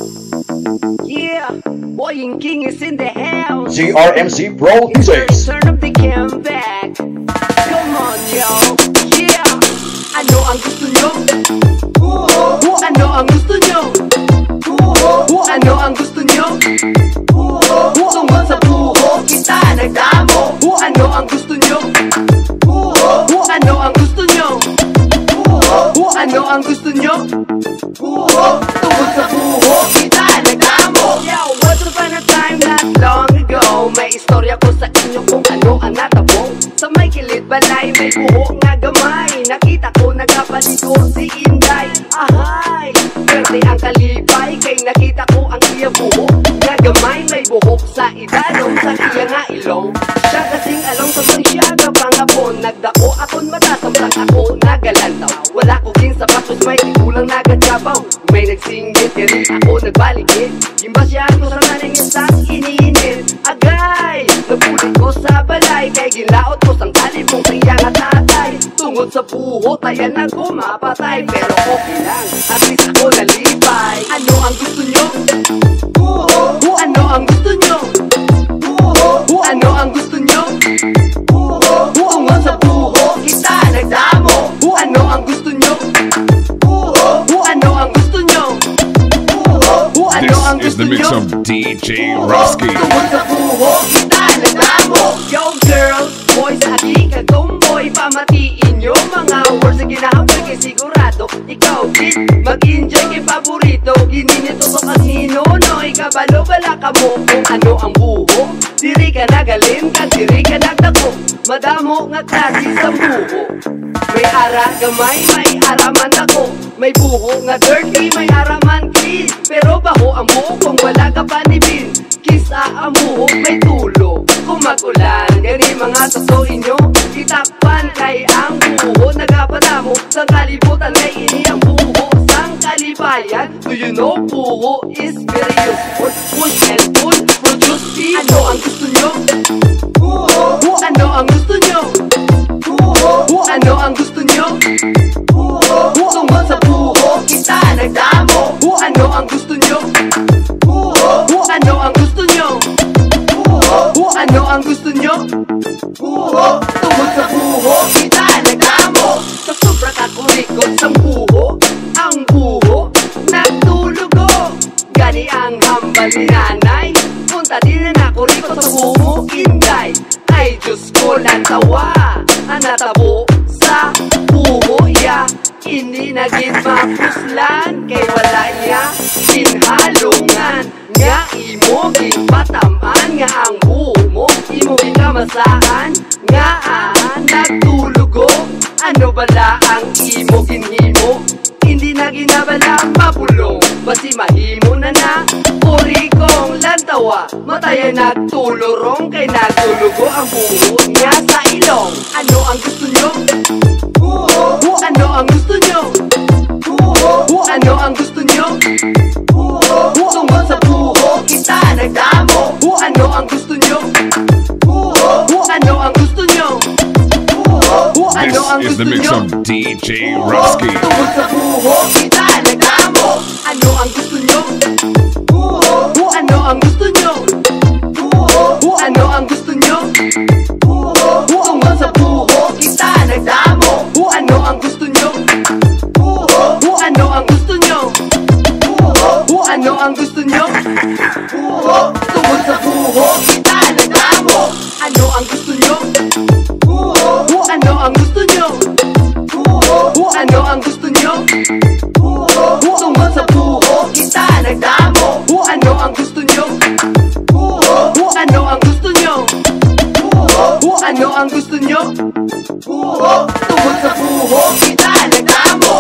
Yeah, Boy and King is in the house. GRMC Pro Musics. Turn up the cam back. Come on, yo. Yeah. Ano ang gusto nyo? Ano ang gusto nyo? Ano ang gusto nyo? Tungkol sa buho, kita nagdamo. Ano ang gusto nyo? Ano ang gusto nyo? Ano ang gusto nyo? Tungkol sa buho, kita nagdamo. Yo, once upon a time not long ago, may istorya ko sa inyo kung ano ang natabo. Sa may kilid balay, may buho nga gamay. Nakita ko nagkapaligo si Inday. Ahay, pwede ang kalipay, kay nakita ko ang iya buho nga gamay. May buhok sa idanong sa iya nga ilong. Siya kasing along sa pansyaga pangapon. Nagdako akon matasamtang ako nagalantaw. Wala ko din sa patos, may tigulang nagadyabaw. May nagsinggit, kaya ako nagbaligid. Imbasyan ko sa nanay niya sa iniinit. Agay, napulit ko sa balay, kay gilaot ko sang talibong sa iya nga tatay. Tungod sa buho, tayan na ko mapatay. Pero okay lang, at least ako nalipay. Ano ang gusto nyo? Ano ang gusto nyo? Ano ang gusto nyo? Tungod sa buho, kita nagdamo. Ano ang gusto nyo? Ano ang gusto nyo? Ano ang This is gusto the mix nyo? of DJ Rusky. Tungod sa buho, kita nagdamo. Yo girls, boys, agi ka tomboy. Pamatiin nyo mga words na ginahawal kay sigurado. Ikaw kid, mag-enjoy kay paborito. Gininito to kag ninunoy. Kabalo bala ka mo kung ano ang buho. Diri ka nagalin, kag diri ka nagdako. Madamo nga klase sa buho. May ara gamay, may araman ako. May buho nga dirty, may araman clean. Pero baho ang buho kung wala ka panibin. Kisa ang buho, may tulo. Kung magulan, gani mga tasuin nyo. Itakpan kay ang buho. Nagapatamo sa kalibutan, kay ini ang buho. Sang kalibayan, do you know buho is very useful. Push and pull, produce speed. Ano ang gusto nyo? Ano ang gusto nyo? Ano ang gusto nyo? Tungkol sa buho, kita nagdamo. Ano ang gusto nyo? Ano ang gusto nyo? Ano ang gusto nyo? Tungkol sa buho, kita nagdamo. Sa sobra kakurikot sa buho, ang buho nagtulugo. Gani ang hambal ni nanay. Punta din na nakurikot sa buho, Inday. Ay Diyos ko natawa. Ang natabo sa buho ya, hindi naging mapuslan. Kay wala niya kinhalungan. Nga imo gipatamaan, nga ang buho mo imo gikamasaan. Nga nagtulugo, ano bala ang imo ginhimo? Hindi na ginabala mapulong, basi mahimo na na. Uri kong lantawa, matayan nagtulurong. Kay nagtulugo ang buho niya sa ilong. Ano ang gusto nyo? Ano ang gusto nyo? Ano ang gusto nyo? Tungkol sa buho, kita nagdamo. Ano ang gusto nyo? Ano ang gusto nyo? Ano ang This is the gusto mix nyo? of DJ Rusky. Tungkol sa buho, kita nagdamo. Ano ang gusto nyo? Ano ang gusto nyo? Ano ang gusto nyo? Tungkol sa buho, kita nagdamo. Ano ang gusto nyo? Ano ang gusto nyo? Ano ang gusto nyo? Tungkol sa buho, kita nagdamo. Ano ang gusto nyo? Ano ang gusto nyo? Ano ang gusto nyo? Tungkol sa buho, kita nagdamo. Ano ang gusto nyo? Ano ang gusto nyo? Ano ang gusto nyo? Tungkol sa buho, kita nagdamo.